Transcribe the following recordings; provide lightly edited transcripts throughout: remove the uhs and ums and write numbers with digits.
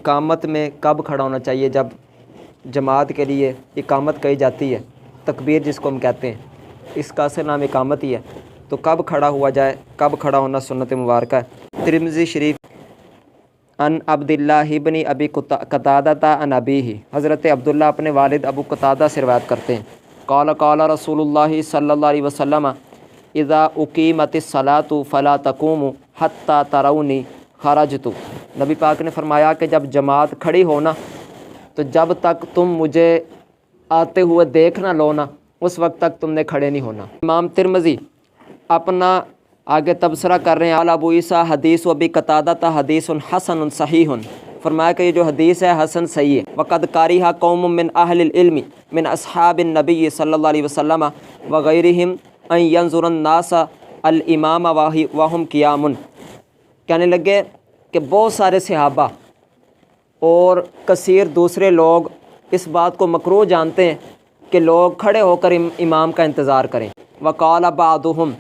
اقامت میں کب کھڑا ہونا چاہیے؟ جب جماعت کے لیے اقامت کہی جاتی ہے، تکبیر جس کو ہم کہتے ہیں، اس کا اصل نام اقامت ہی ہے، تو کب کھڑا ہوا جائے، کب کھڑا ہونا سنت مبارکہ ہے۔ ترمذی شریف ان عبداللہ ابن ابی قتادہ عن ابیہ، حضرت عبداللہ اپنے والد ابو قتادہ سے روایت کرتے ہیں، قال قال رسول اللہ صلی اللہ علیہ وسلم اذا اقیمت الصلاۃ فلا تقوموا حتی ترونی خرجت۔ نبی پاک نے فرمایا کہ جب جماعت کھڑی ہونا تو جب تک تم مجھے آتے ہوئے دیکھ نہ لو نا، اس وقت تک تم نے کھڑے نہیں ہونا۔ امام ترمذی اپنا آگے تبصرہ کر رہے ہیں، قال ابو عیسیٰ حدیث ابی قتادہ حدیث حسن صحیح، فرمایا کہ یہ جو حدیث ہے حسن صحیح ہے۔ وقد کریہ قوم من اہل العلم من اصحاب النبی صلی اللہ علیہ وسلم وغیرہم ان ینظر الناس الامام وہم قیام۔ کہنے لگے کہ بہت سارے صحابہ اور کثیر دوسرے لوگ اس بات کو مکروہ جانتے ہیں کہ لوگ کھڑے ہو کر امام کا انتظار کریں۔ وقال بعضهم،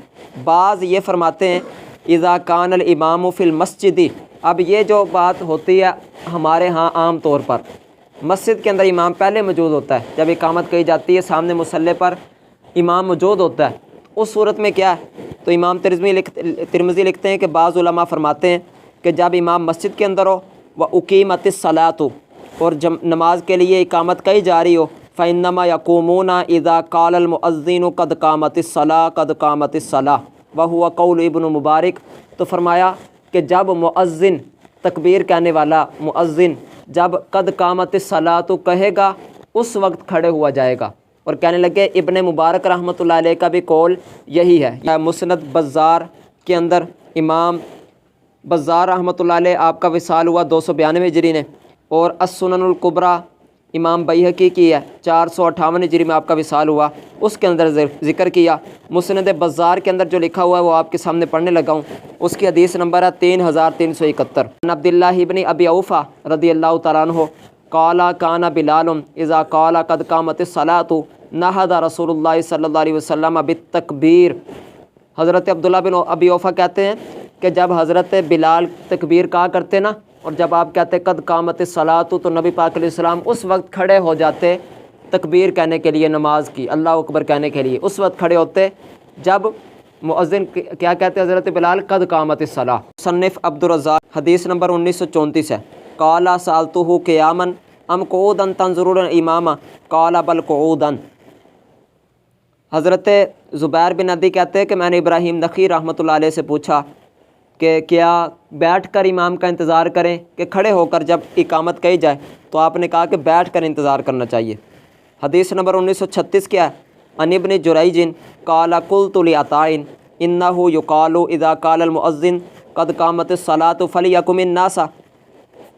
بعض یہ فرماتے ہیں اذا کان الامام فی المسجد، اب یہ جو بات ہوتی ہے ہمارے ہاں عام طور پر مسجد کے اندر امام پہلے موجود ہوتا ہے، جب اقامت کہی جاتی ہے سامنے مصلی پر امام موجود ہوتا ہے، اس صورت میں کیا ہے؟ تو امام ترمذی لکھتے ہیں کہ بعض علماء فرماتے ہیں کہ جب امام مسجد کے اندر ہو وَأُقِیمَتِ الصَّلَاةُ، اور جب نماز کے لیے اقامت کہی جا رہی ہو، فَإِنَّمَا يَقُومُونَ إِذَا قَالَ الْمُؤَذِّنُ قَدْ قَامَتِ الصَّلَاةُ قَدْ قَامَتِ الصَّلَاةُ وَهُوَ قَوْلُ ابن مبارک۔ تو فرمایا کہ جب مؤذن، تکبیر کہنے والا مؤذن جب قد قامت الصلاۃ کہے گا اس وقت کھڑے ہوا جائے گا۔ اور کہنے لگے ابن مبارک رحمۃ اللہ علیہ کا بھی قول یہی ہے۔ مسند بزار کے اندر امام بزار رحمۃ اللہ علیہ آپ کا وصال ہوا 292 ہجری نے، اور السنن الکبریٰ امام بیہقی کی ہے 458 ہجری میں آپ کا وصال ہوا، اس کے اندر ذکر کیا۔ مسند بزار کے اندر جو لکھا ہوا ہے وہ آپ کے سامنے پڑھنے لگا ہوں، اس کی حدیث نمبر ہے 3371۔ عن عبداللہ ابن ابی اوفیٰ رضی اللہ تعالیٰ عنہ قال کان بلال اذا قال قد قامت الصلاۃ نہض رسول اللہ صلی اللہ علیہ وسلم بالتکبیر۔ حضرت عبداللہ بن ابی اوفیٰ کہتے ہیں کہ جب حضرت بلال تکبیر کہا کرتے نا، اور جب آپ کہتے قد قامت الصلاۃ تو نبی پاک علیہ السلام اس وقت کھڑے ہو جاتے تکبیر کہنے کے لیے، نماز کی اللہ اکبر کہنے کے لیے، اس وقت کھڑے ہوتے جب مؤذن کیا کہتے حضرت بلال قد قامت الصلاۃ۔ مصنف عبدالرزاق حدیث نمبر 1934 ہے، قال سألتہ قیاما ام قعودا تنظرون الامام قال بل قعودا۔ حضرت زبیر بن عدی کہتے ہیں کہ میں نے ابراہیم نخعی رحمۃ اللہ علیہ سے پوچھا کہ کیا بیٹھ کر امام کا انتظار کریں کہ کھڑے ہو کر جب اقامت کہی جائے؟ تو آپ نے کہا کہ بیٹھ کر انتظار کرنا چاہیے۔ حدیث نمبر 1936 کیا ہے؟ عن ابن جریج قال قلت لعطاء انہ یقال اذا قال المؤذن قد قامت الصلاۃ فلیقم الناس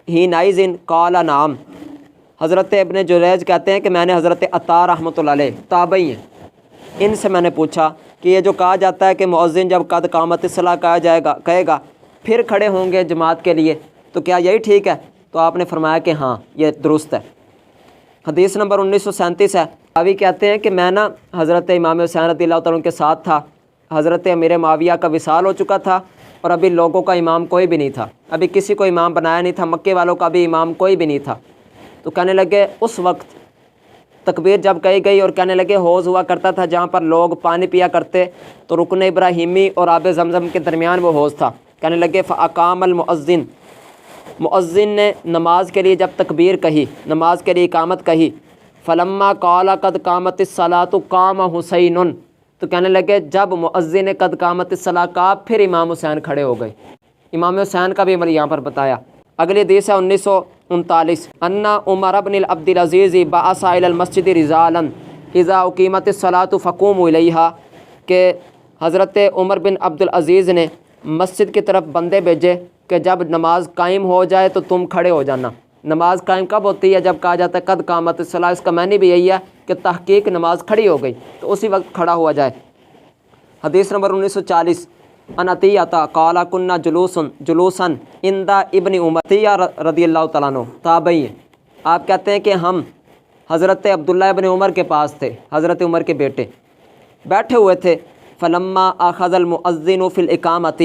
حینئذ قال نعم۔ حضرت ابن جریج کہتے ہیں کہ میں نے حضرت عطاء رحمۃ اللہ علیہ تابعی ہیں، ان سے میں نے پوچھا کہ یہ جو کہا جاتا ہے کہ مؤذن جب قد قامت الصلاۃ کہے گا پھر کھڑے ہوں گے جماعت کے لیے، تو کیا یہی ٹھیک ہے؟ تو آپ نے فرمایا کہ ہاں یہ درست ہے۔ حدیث نمبر 1937 ہے، راوی کہتے ہیں کہ میں نا حضرت امام حسین رضی اللہ تعالیٰ عنہ کے ساتھ تھا، حضرت امیر معاویہ کا وصال ہو چکا تھا اور ابھی لوگوں کا امام کوئی بھی نہیں تھا، ابھی کسی کو امام بنایا نہیں تھا، مکے والوں کا بھی امام کوئی بھی نہیں تھا۔ تو کہنے لگے اس وقت تکبیر جب کہی گئی، اور کہنے لگے حوض ہوا کرتا تھا جہاں پر لوگ پانی پیا کرتے، تو رکن ابراہیمی اور آب زمزم کے درمیان وہ حوض تھا۔ کہنے لگے فاقام المؤذن، مؤذن نے نماز کے لیے جب تکبیر کہی، نماز کے لیے اقامت کہی، فلما قال قد قامت الصلاۃ قام حسین، تو کہنے لگے جب مؤذن نے قد قامت الصلاۃ کہا پھر امام حسین کھڑے ہو گئے۔ امام حسین کا بھی عمل یہاں پر بتایا۔ اگلی حدیث ہے 1939، ان عمر بن عبد العزیز بعث الی المسجد رجالا اذا اقیمت الصلاۃ فقوموا الیہا، کہ حضرت عمر بن عبد العزیز نے مسجد کی طرف بندے بھیجے کہ جب نماز قائم ہو جائے تو تم کھڑے ہو جانا۔ نماز قائم کب ہوتی ہے؟ جب کہا جاتا ہے قد قامت الصلاۃ، اس کا معنی بھی یہی ہے کہ تحقیق نماز کھڑی ہو گئی تو اسی وقت کھڑا ہوا جائے۔ حدیث نمبر 1940، ان عطیہ قال کنا جلوسا عند ابن عمر، عطیہ رضی اللہ تعالیٰ عنہ تابعی ہیں، آپ کہتے ہیں کہ ہم حضرت عبداللہ ابن عمر کے پاس تھے، حضرت عمر کے بیٹے بیٹھے ہوئے تھے، فلما اخذ المؤذن فی الاقامۃ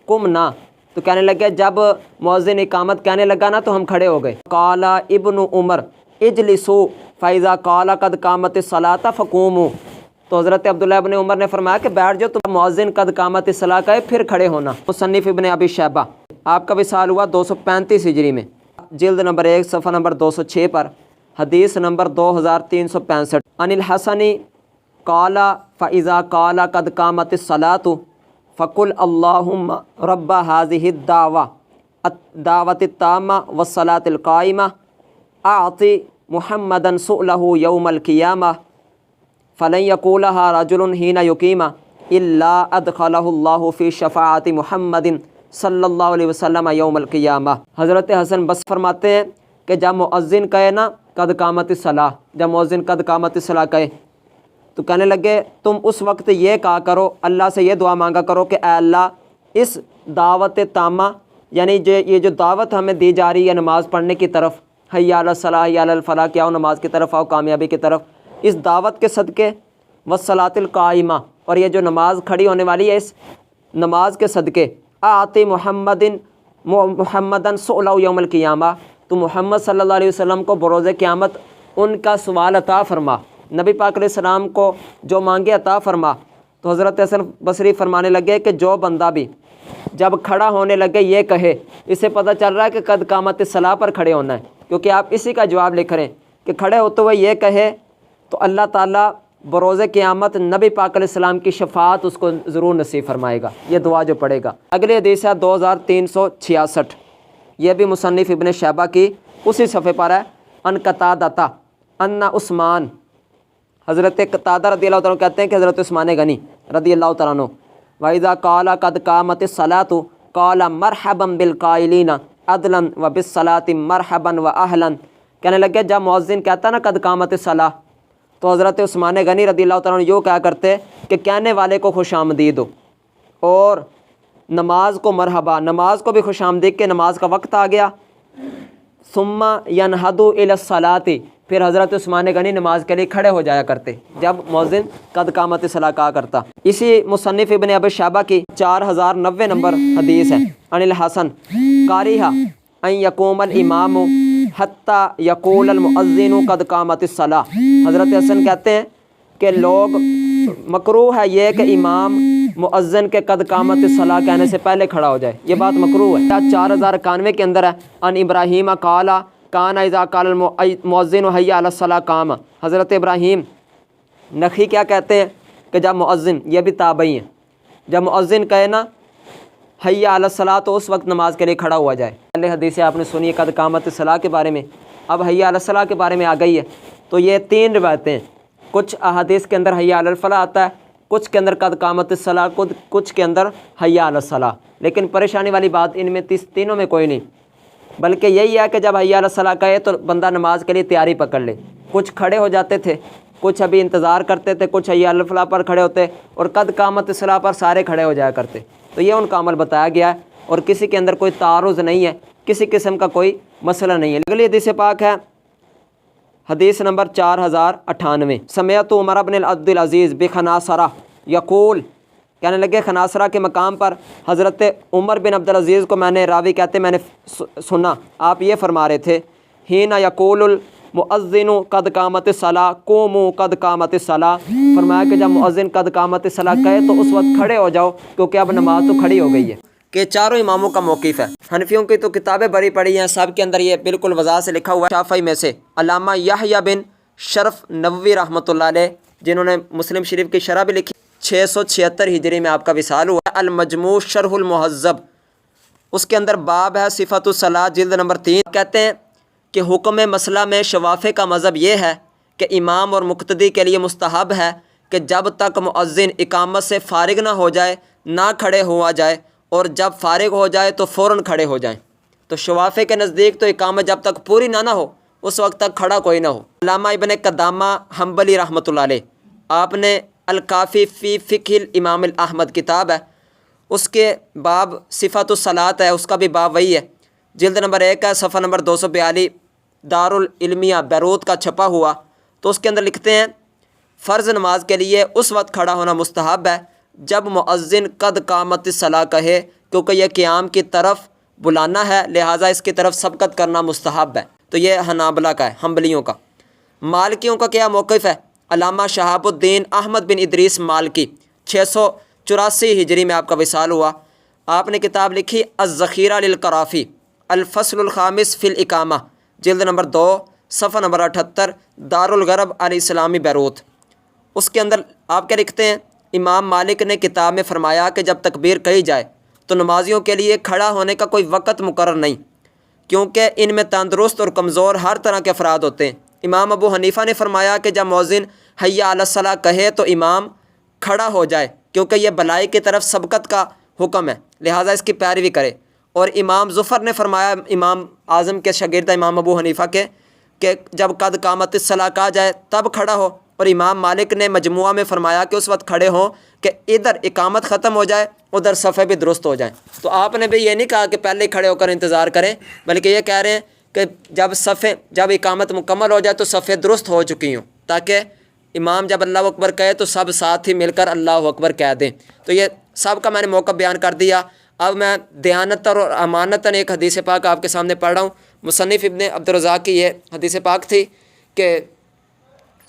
قمنا، تو کہنے لگے جب مؤذن اقامت کہنے لگا نا تو ہم کھڑے ہو گئے۔ قال ابن عمر اجلسوا فاذا قال قد قامت الصلاۃ فقوموا، تو حضرت عبداللہ ابن عمر نے فرمایا کہ بیٹھ جاؤ، تم مؤذن قد قامت الصلاۃ کہے پھر کھڑے ہونا۔ مصنف ابن ابی شیبہ، آپ کا وصال ہوا 235 ہجری میں، جلد نمبر 1 صفحہ نمبر 206 پر، حدیث نمبر 2365۔ عن الحسن قال فاذا قال قد قامت الصلاۃ فقل اللہم رب هذه الدعوۃ التامہ والصلاۃ القائمہ اعطِ محمدا سؤلہ یوم القیامہ فلن یقولها رجل حین یقیم الا ادخلہ اللہ فی شفاعت محمد صلی اللہ علیہ وسلم یوم القیامہ۔ حضرت حسن بس فرماتے ہیں کہ جب مؤذن کہے نا قد قامت الصلاۃ، جب مؤذن قد قامت الصلاۃ کہے تو کہنے لگے تم اس وقت یہ کہا کرو، اللہ سے یہ دعا مانگا کرو کہ اے اللہ اس دعوت تامہ، یعنی یہ جو دعوت ہمیں دی جا رہی ہے نماز پڑھنے کی طرف، حی علی الصلاۃ حی علی الفلاح، کہ آؤ نماز کی طرف آؤ، کامیابی کی طرف، اس دعوت کے صدقے والصلاۃ القائمہ، اور یہ جو نماز کھڑی ہونے والی ہے اس نماز کے صدقے، آتی محمدن سؤلہ یوم القیامہ، تو محمد صلی اللہ علیہ وسلم کو بروز قیامت ان کا سوال عطا فرما، نبی پاک علیہ السلام کو جو مانگے عطا فرما۔ تو حضرت حسن بصری فرمانے لگے کہ جو بندہ بھی جب کھڑا ہونے لگے یہ کہے، اسے پتہ چل رہا ہے کہ قد قامت الصلاۃ پر کھڑے ہونا ہے، کیونکہ آپ اسی کا جواب لکھ رہے ہیں کہ کھڑے ہوتے ہوئے یہ کہے تو اللہ تعالیٰ بروز قیامت نبی پاک علیہ السلام کی شفاعت اس کو ضرور نصیب فرمائے گا، یہ دعا جو پڑھے گا۔ اگلی حدیث ہے 2366، یہ بھی مصنف ابن شیبہ کی اسی صفحے پر ہے۔ ان قتادہ ان عثمان، حضرت قتادہ رضی اللہ تعالیٰ کہتے ہیں کہ حضرت عثمان غنی رضی اللہ تعالیٰ عنہ وَإِذَا قَالَ قَدْ قَامَتِ الصَّلَاةُ قَالَ مَرْحَبًا بِالْقَائِلِينَ عَدْلًا وَبِالصَّلَاةِ مَرْحَبًا وَأَهْلًا، کہنے لگے جب مؤذن کہتا نا قد قامت الصلاۃ، تو حضرت عثمان غنی رضی اللہ تعالیٰ عنہ یوں کہا کرتے کہ کہنے والے کو خوش آمدید ہو، اور نماز کو مرحبا، نماز کو بھی خوش آمدید کہ نماز کا وقت آ گیا۔ ثم ينهض الى الصلاۃ، پھر حضرت عثمان غنی نماز کے لیے کھڑے ہو جایا کرتے جب مؤذن قد قامت الصلاۃ کہا کرتا۔ اسی مصنف ابن ابی شیبہ کی 4090 نمبر حدیث ہے۔ عن الحسن کارہ ان یقوم الامام حتی یقول المؤذن قد قامت الصلاۃ، حضرت حسن کہتے ہیں کہ لوگ مکروہ ہے یہ کہ امام مؤذن کے قد قامت الصلاۃ کہنے سے پہلے کھڑا ہو جائے، یہ بات مکروہ ہے۔ 4091 کے اندر ہے۔ ان ابراہیم قال کان اذا قال المؤذن حی علی الصلاۃ قام، حضرت ابراہیم نخعی کیا کہتے ہیں کہ جب مؤذن، یہ بھی تابعی ہیں، جب مؤذن کہے نا حی علی الصلاۃ تو اس وقت نماز کے لیے کھڑا ہوا جائے۔ پہلے حدیث آپ نے سنی قد قامت الصلاۃ کے بارے میں، اب حی علی الصلاۃ کے بارے میں آ گئی ہے۔ تو یہ 3 روایتیں ہیں، کچھ احادیث کے اندر حی علی الفلاح آتا ہے، کچھ کے اندر قد قامت الصلاۃ، کچھ کے اندر حی علی الصلاۃ، لیکن پریشانی والی بات ان میں تینوں میں کوئی نہیں، بلکہ یہی ہے کہ جب حی علی الصلاۃ کہے تو بندہ نماز کے لیے تیاری پکڑ لے۔ کچھ کھڑے ہو جاتے تھے، کچھ ابھی انتظار کرتے تھے، کچھ حی علی الفلاح پر کھڑے ہوتے، اور قد قامت الصلاۃ پر سارے کھڑے ہو جایا کرتے۔ تو یہ ان کا عمل بتایا گیا ہے، اور کسی کے اندر کوئی تعارض نہیں ہے، کسی قسم کا کوئی مسئلہ نہیں ہے۔ اگلی حدیث پاک ہے حدیث نمبر 4098، سمعت عمر بن عبد العزیز بخناصرہ یقول، کہنے لگے خناصرہ کے مقام پر حضرت عمر بن عبد العزیز کو میں نے، راوی کہتے میں نے سنا، آپ یہ فرما رہے تھے حین یقول المؤذن قد قامت الصلاۃ قوموا قد قامت الصلاۃ، فرمایا کہ جب مؤذن قد قامت الصلاۃ کہے تو اس وقت کھڑے ہو جاؤ، کیونکہ اب نماز تو کھڑی ہو گئی ہے۔ کہ چاروں اماموں کا موقف ہے، حنفیوں کی تو کتابیں بڑی پڑھی ہیں، سب کے اندر یہ بالکل وضاح سے لکھا ہوا ہے۔ شافعی میں سے علامہ یحییٰ بن شرف نووی رحمۃ اللہ علیہ، جنہوں نے مسلم شریف کی شرح بھی لکھی، 676 ہجری میں آپ کا وصال ہوا ہے۔ المجموع شرح المہذب، اس کے اندر باب ہے صفۃ الصلاۃ، جلد نمبر 3، کہتے ہیں کہ حکم مسئلہ میں شوافع کا مذہب یہ ہے کہ امام اور مقتدی کے لیے مستحب ہے کہ جب تک مؤذن اقامت سے فارغ نہ ہو جائے نہ کھڑے ہوا جائے، اور جب فارغ ہو جائے تو فوراً کھڑے ہو جائیں۔ تو شوافع کے نزدیک تو اقامت جب تک پوری نہ ہو اس وقت تک کھڑا کوئی نہ ہو۔ علامہ ابن قدامہ حنبلی رحمۃ اللہ علیہ، آپ نے الکافی فی فقہ الامام احمد کتاب ہے، اس کے باب صفۃ الصلاۃ ہے، اس کا بھی باب وہی ہے، جلد نمبر 1 ہے، صفحہ نمبر 242، دارالعلمیہ بیروت کا چھپا ہوا۔ تو اس کے اندر لکھتے ہیں فرض نماز کے لیے اس وقت کھڑا ہونا مستحب ہے جب مؤذن قد قامت الصلاۃ کہے، کیونکہ یہ قیام کی طرف بلانا ہے، لہٰذا اس کی طرف سبقت کرنا مستحب ہے۔ تو یہ حنابلہ کا ہے، حنبلیوں کا۔ مالکیوں کا کیا موقف ہے؟ علامہ شہاب الدین احمد بن ادریس مالکی 684 ہجری میں آپ کا وصال ہوا۔ آپ نے کتاب لکھی الذخیرہ للقرافی، الفصل الخامس فی الاقامہ، جلد نمبر 2 صفحہ نمبر 78، دارالغرب الاسلامی بیروت۔ اس کے اندر آپ کیا لکھتے ہیں؟ امام مالک نے کتاب میں فرمایا کہ جب تکبیر کہی جائے تو نمازیوں کے لیے کھڑا ہونے کا کوئی وقت مقرر نہیں، کیونکہ ان میں تندرست اور کمزور ہر طرح کے افراد ہوتے ہیں۔ امام ابو حنیفہ نے فرمایا کہ جب مؤذن حی علی الصلاۃ کہے تو امام کھڑا ہو جائے، کیونکہ یہ بلائی کی طرف سبقت کا حکم ہے، لہٰذا اس کی پیروی کرے۔ اور امام ظفر نے فرمایا، امام اعظم کے شاگرد امام ابو حنیفہ کے، کہ جب قد قامت الصلاۃ کہا جائے تب کھڑا ہو۔ اور امام مالک نے مجموعہ میں فرمایا کہ اس وقت کھڑے ہوں کہ ادھر اقامت ختم ہو جائے، ادھر صفحے بھی درست ہو جائیں۔ تو آپ نے بھی یہ نہیں کہا کہ پہلے ہی کھڑے ہو کر انتظار کریں، بلکہ یہ کہہ رہے ہیں کہ جب اقامت مکمل ہو جائے تو صفحے درست ہو چکی ہوں، تاکہ امام جب اللہ اکبر کہے تو سب ساتھ ہی مل کر اللہ اکبر کہہ دیں۔ تو یہ سب کا میں نے موقع بیان کر دیا۔ اب میں دیانتاً اور امانتاً ایک حدیث پاک آپ کے سامنے پڑھ رہا ہوں۔ مصنف ابن عبدالرزاق کی یہ حدیث پاک تھی کہ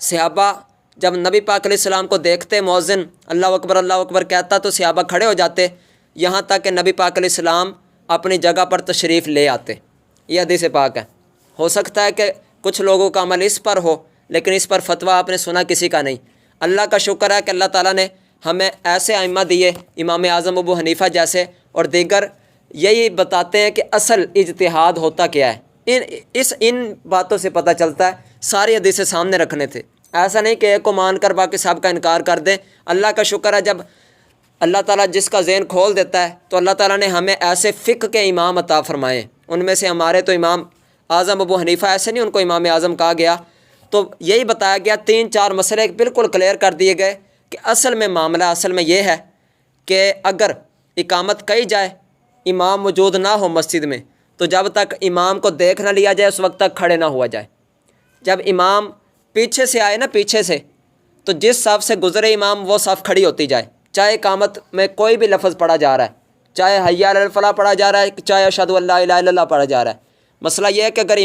صحابہ جب نبی پاک علیہ السلام کو دیکھتے مؤذن اللہ اکبر کہتا تو صحابہ کھڑے ہو جاتے، یہاں تک کہ نبی پاک علیہ السلام اپنی جگہ پر تشریف لے آتے۔ یہ حدیث پاک ہے۔ ہو سکتا ہے کہ کچھ لوگوں کا عمل اس پر ہو، لیکن اس پر فتویٰ آپ نے سنا کسی کا نہیں۔ اللہ کا شکر ہے کہ اللہ تعالیٰ نے ہمیں ایسے ائمہ دیے، امام اعظم ابو حنیفہ جیسے اور دیگر، یہی بتاتے ہیں کہ اصل اجتہاد ہوتا کیا ہے۔ ان باتوں سے پتہ چلتا ہے ساری حدیثیں سامنے رکھنے تھے، ایسا نہیں کہ ایک کو مان کر باقی سب کا انکار کر دیں۔ اللہ کا شکر ہے جب اللہ تعالیٰ جس کا ذہن کھول دیتا ہے تو اللہ تعالیٰ نے ہمیں ایسے فقہ کے امام عطا فرمائے۔ ان میں سے ہمارے تو امام اعظم ابو حنیفہ ایسے نہیں ان کو امام اعظم کہا گیا، تو یہی بتایا گیا، 3-4 مسئلے بالکل کلیئر کر دیے گئے کہ اصل میں معاملہ اصل میں یہ ہے کہ اگر اقامت کہی جائے، امام موجود نہ ہو مسجد میں، تو جب تک امام کو دیکھ نہ لیا جائے اس وقت تک کھڑے نہ ہوا جائے۔ جب امام پیچھے سے آئے نا، پیچھے سے، تو جس صف سے گزرے امام وہ صف کھڑی ہوتی جائے، چاہے اقامت میں کوئی بھی لفظ پڑھا جا رہا ہے، چاہے حی علی الفلاح پڑھا جا رہا ہے، چاہے اشہد ان لا الہ الا اللہ پڑھا جا رہا ہے۔ مسئلہ یہ ہے کہ اگر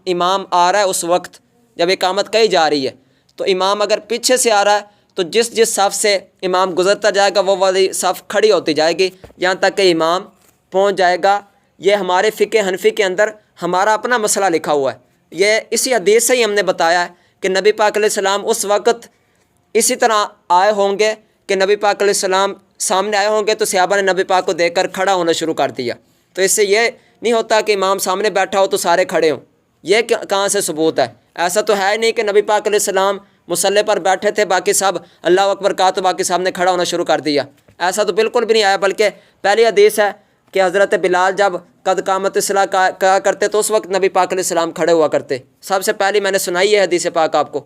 امام آ رہا ہے اس وقت جب اقامت کہی جا رہی ہے، تو امام اگر پیچھے سے آ رہا ہے تو جس صف سے امام گزرتا جائے گا وہ والی صف کھڑی ہوتی جائے گی یہاں تک کہ امام پہنچ جائے گا۔ یہ ہمارے فقہ حنفی کے اندر ہمارا اپنا مسئلہ لکھا ہوا ہے۔ یہ اسی حدیث سے ہی ہم نے بتایا ہے کہ نبی پاک علیہ السلام اس وقت اسی طرح آئے ہوں گے کہ نبی پاک علیہ السلام سامنے آئے ہوں گے تو صحابہ نے نبی پاک کو دیکھ کر کھڑا ہونا شروع کر دیا۔ تو اس سے یہ نہیں ہوتا کہ امام سامنے بیٹھا ہو تو سارے کھڑے ہوں، یہ کہاں سے ثبوت ہے؟ ایسا تو ہے نہیں کہ نبی پاک علیہ السلام مصلی پر بیٹھے تھے، باقی سب اللہ اکبر کہا تو باقی سب نے کھڑا ہونا شروع کر دیا، ایسا تو بالکل بھی نہیں آیا۔ بلکہ پہلی حدیث ہے کہ حضرت بلال جب قد قامت الصلاۃ کہا کرتے تو اس وقت نبی پاک علیہ السلام کھڑے ہوا کرتے۔ سب سے پہلی میں نے سنائی ہے حدیث پاک آپ کو۔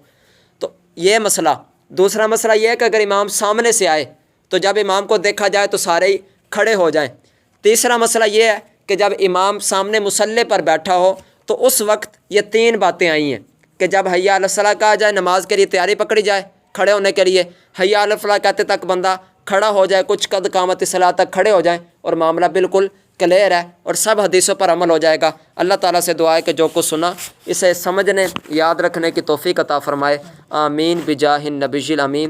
تو یہ مسئلہ۔ دوسرا مسئلہ یہ ہے کہ اگر امام سامنے سے آئے تو جب امام کو دیکھا جائے تو سارے ہی کھڑے ہو جائیں۔ تیسرا مسئلہ یہ ہے کہ جب امام سامنے مصلی پر بیٹھا ہو تو اس وقت یہ 3 باتیں آئی ہیں کہ جب حی علی الصلاۃ کہا جائے، نماز کے لیے تیاری پکڑی جائے کھڑے ہونے کے لیے، حی علی الفلاح کہتے تک بندہ کھڑا ہو جائے، کچھ قد قامت الصلاۃ تک کھڑے ہو جائیں، اور معاملہ بالکل کلیئر ہے اور سب حدیثوں پر عمل ہو جائے گا۔ اللہ تعالیٰ سے دعا ہے کہ جو کچھ سنا اسے سمجھنے یاد رکھنے کی توفیق عطا فرمائے۔ آمین بجاہ النبی الامین۔